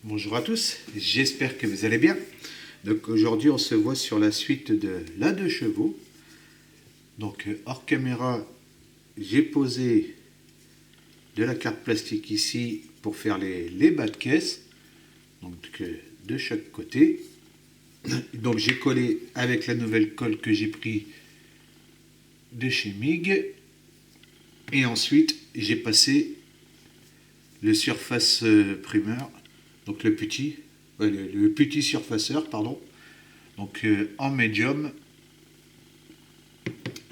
Bonjour à tous, j'espère que vous allez bien. Donc aujourd'hui on se voit sur la suite de la 2 chevaux. Donc hors caméra, j'ai posé de la carte plastique ici pour faire les bas de caisse. Donc de chaque côté. Donc j'ai collé avec la nouvelle colle que j'ai pris de chez MIG. Et ensuite j'ai passé le surface primer, donc le petit surfaceur, pardon. Donc en médium,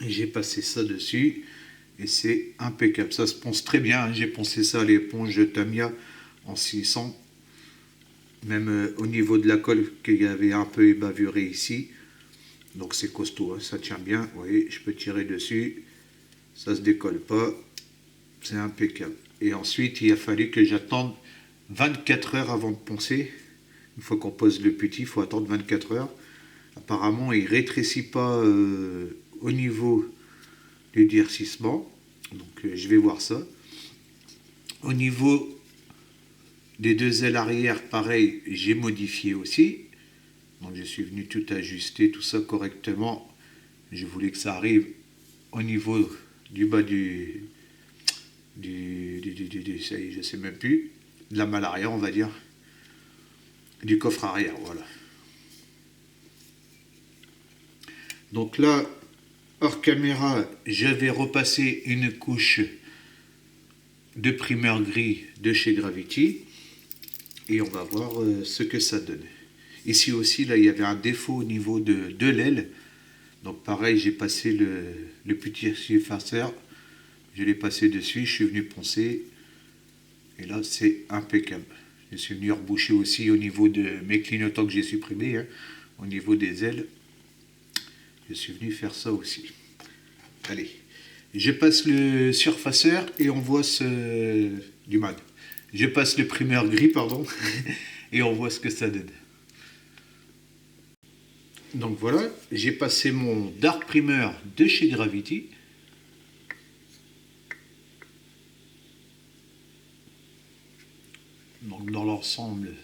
j'ai passé ça dessus et c'est impeccable. Ça se ponce très bien, hein. J'ai poncé ça à l'éponge de Tamiya en 600. Même au niveau de la colle qu'il y avait un peu ébavuré ici. Donc c'est costaud, hein. Ça tient bien. Vous voyez, je peux tirer dessus. Ça se décolle pas. C'est impeccable. Et ensuite, il a fallu que j'attende 24 heures avant de poncer. Une fois qu'on pose le petit, il faut attendre 24 heures. Apparemment, il ne rétrécit pas au niveau du durcissement. Donc, je vais voir ça. Au niveau des deux ailes arrière, pareil, j'ai modifié aussi. Donc, je suis venu tout ajuster, tout ça correctement. Je voulais que ça arrive au niveau du bas ça y est, je sais même plus, de la malle arrière, on va dire, du coffre arrière, voilà. Donc là, hors caméra, j'avais repassé une couche de primer gris de chez Gravity et on va voir ce que ça donne. Ici aussi, là, il y avait un défaut au niveau de l'aile. Donc pareil, j'ai passé le petit surfaceur, je l'ai passé dessus, je suis venu poncer et là c'est impeccable. Je suis venu reboucher aussi au niveau de mes clignotants que j'ai supprimés, hein, au niveau des ailes. Je suis venu faire ça aussi. Allez, je passe le surfaceur et on voit du mal. Je passe le primer gris, pardon, et on voit ce que ça donne. Donc voilà, j'ai passé mon Dark Primer de chez Gravity. Donc dans l'ensemble,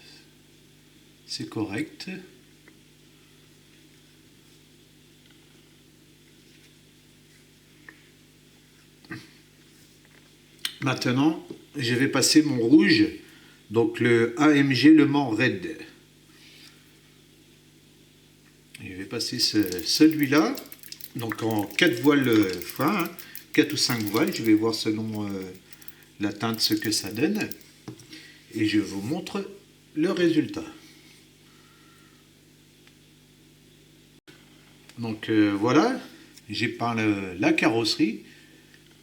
c'est correct. Maintenant, je vais passer mon rouge, donc le AMG Le Mans Red. Je vais passer celui-là, donc en 4 voiles fin, hein, 4 ou 5 voiles, je vais voir selon la teinte ce que ça donne. Et je vous montre le résultat. Donc voilà, j'ai peint la carrosserie,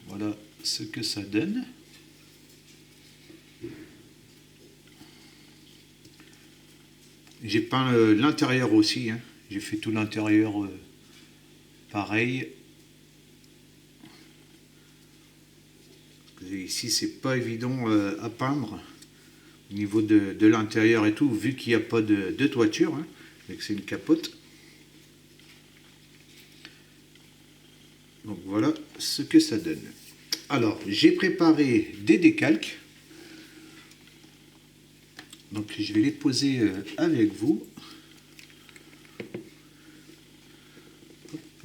voilà ce que ça donne. J'ai peint l'intérieur aussi, hein. J'ai fait tout l'intérieur pareil. Ici c'est pas évident à peindre au niveau de l'intérieur et tout, vu qu'il n'y a pas de toiture, hein, et que c'est une capote. Donc voilà ce que ça donne. Alors j'ai préparé des décalques. Donc je vais les poser avec vous.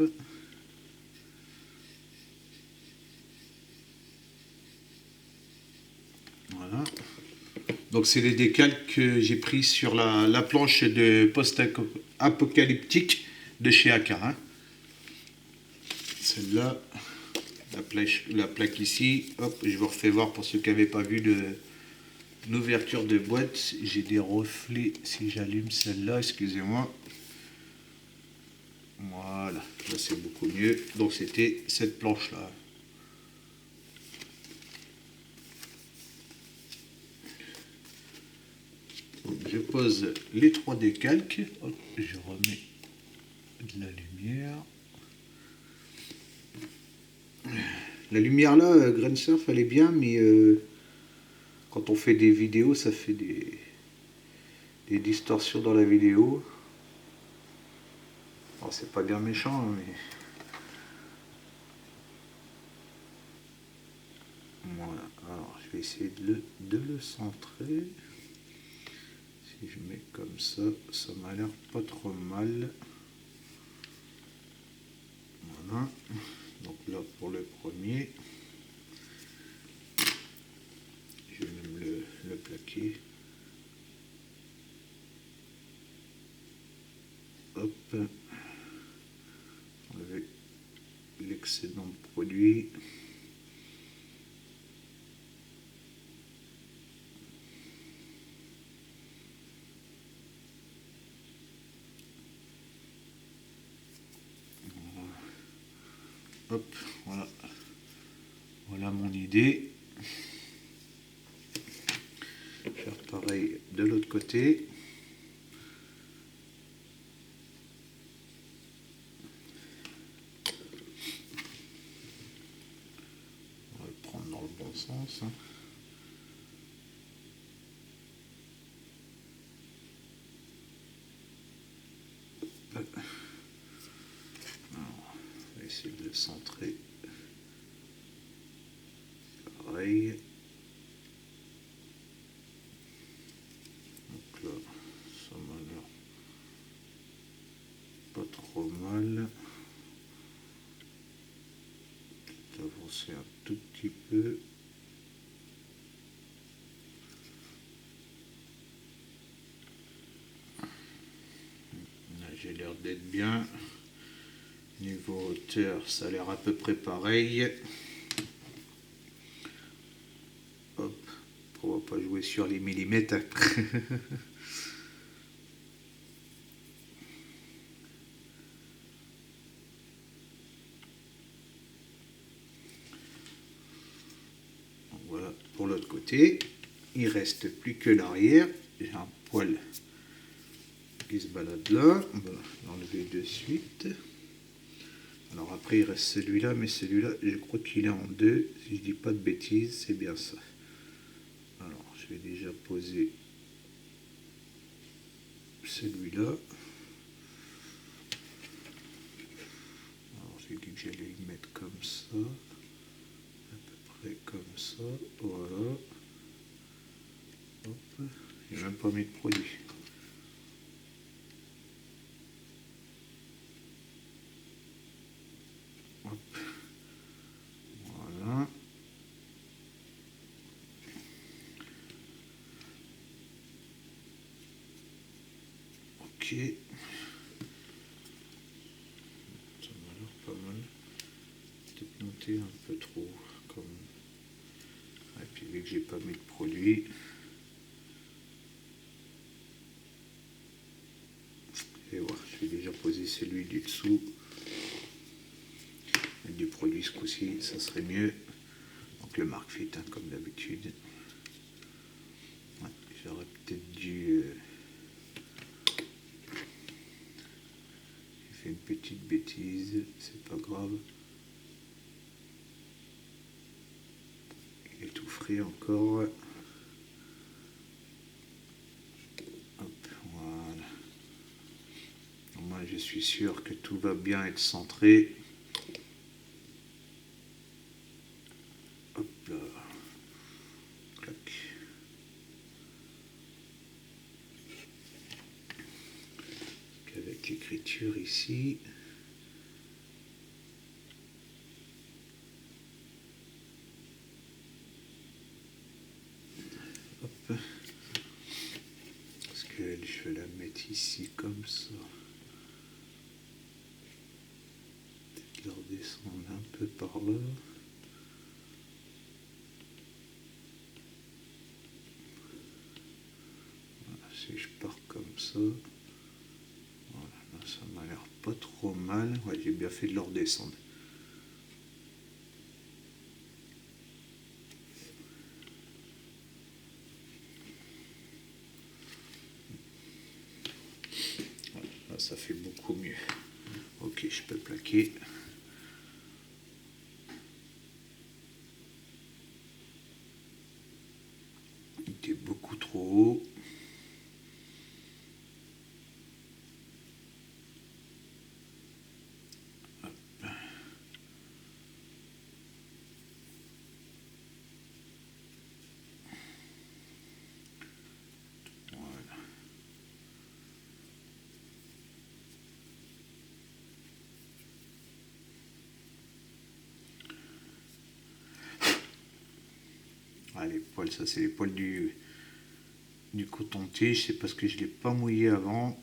Hop. Voilà. Donc c'est les décalques que j'ai pris sur la planche de post-apocalyptique de chez Akara. Celle-là, la plaque ici, hop, je vous refais voir pour ceux qui n'avaient pas vu l'ouverture de boîte. J'ai des reflets si j'allume celle-là, excusez-moi. Voilà, là c'est beaucoup mieux. Donc c'était cette planche-là. Je pose les 3 décalques. Hop, je remets de la lumière. La lumière là, Grain Surf, elle est bien, mais quand on fait des vidéos, ça fait des distorsions dans la vidéo. Bon, c'est pas bien méchant, mais... Voilà, alors je vais essayer de le centrer. Si je mets comme ça m'a l'air pas trop mal. Voilà. Donc là pour le premier, je vais même le plaquer. Hop. Enlever l'excédent de produit. Hop, voilà. Voilà mon idée. Faire pareil de l'autre côté. On va le prendre dans le bon sens. Alors, on va essayer de le centrer. Pareil. Donc là, ça m'a l'air pas trop mal. Avancer un tout petit peu. Là, j'ai l'air d'être bien. Niveau hauteur, ça a l'air à peu près pareil. Hop, on va pas jouer sur les millimètres après. Voilà pour l'autre côté. Il reste plus que l'arrière. J'ai un poil qui se balade là. On va l'enlever de suite. Alors après il reste celui-là, mais celui-là je crois qu'il est en deux. Si je dis pas de bêtises, c'est bien ça. Alors je vais déjà poser celui-là. Alors j'ai dit que j'allais le mettre comme ça. À peu près comme ça. Voilà. Hop. J'ai même pas mis de produit. Hop. Voilà. Ok. Ça m'a l'air pas mal. Peut-être monter un peu trop. Comme... Et puis vu que j'ai pas mis de produit. Et voilà, je vais déjà poser celui du dessous. Avec du produit ce coup-ci, ça serait mieux. Donc le Mark Fit, hein, comme d'habitude. Ouais, j'aurais peut-être dû... J'ai fait une petite bêtise, c'est pas grave. Il est tout frais encore. Hop, voilà. Moi, je suis sûr que tout va bien être centré. Hop là. Clac. Avec l'écriture ici. Hop. Parce que je vais la mettre ici comme ça. Peut-être la redescendre un peu par là. Voilà, si je pars comme ça. Voilà, là, ça m'a l'air pas trop mal. Ouais, j'ai bien fait de le redescendre. Voilà, là, ça fait beaucoup mieux. Ok, je peux plaquer. Il était beaucoup trop haut. Voilà. Ah, les poils, ça c'est les poils du coton-tige, c'est parce que je ne l'ai pas mouillé avant.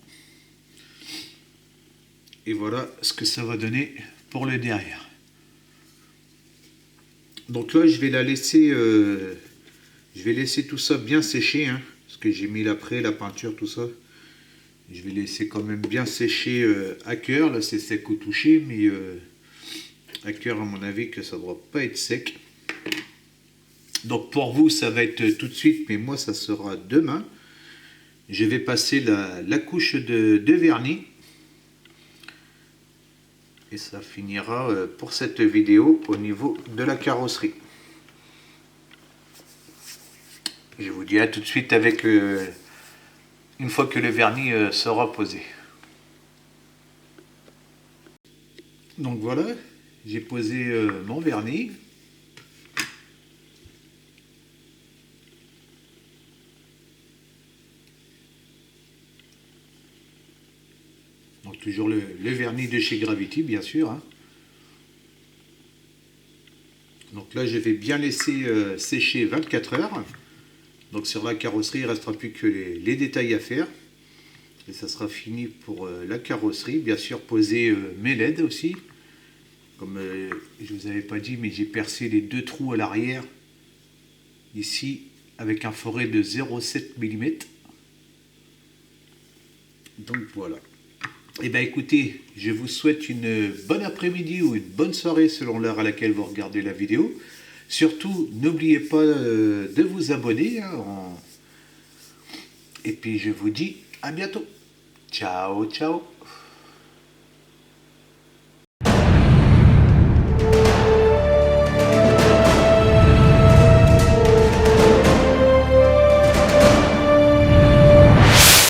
Et voilà ce que ça va donner pour le derrière. Donc là, je vais la laisser, je vais laisser tout ça bien sécher, hein, parce que j'ai mis l'après, la peinture, tout ça. Je vais laisser quand même bien sécher à cœur. Là, c'est sec au toucher, mais à cœur, à mon avis, que ça ne doit pas être sec. Donc pour vous, ça va être tout de suite, mais moi, ça sera demain. Je vais passer la couche de vernis. Et ça finira pour cette vidéo au niveau de la carrosserie. Je vous dis à tout de suite avec une fois que le vernis sera posé. Donc voilà, j'ai posé mon vernis. Donc toujours le vernis de chez Gravity, bien sûr. Hein. Donc là, je vais bien laisser sécher 24 heures. Donc sur la carrosserie, il ne restera plus que les détails à faire. Et ça sera fini pour la carrosserie. Bien sûr, poser mes LED aussi. Comme je ne vous avais pas dit, mais j'ai percé les 2 trous à l'arrière. Ici, avec un forêt de 0,7 mm. Donc voilà. Eh bien écoutez, je vous souhaite une bonne après-midi ou une bonne soirée selon l'heure à laquelle vous regardez la vidéo. Surtout, n'oubliez pas de vous abonner. Hein, Et puis je vous dis à bientôt. Ciao, ciao.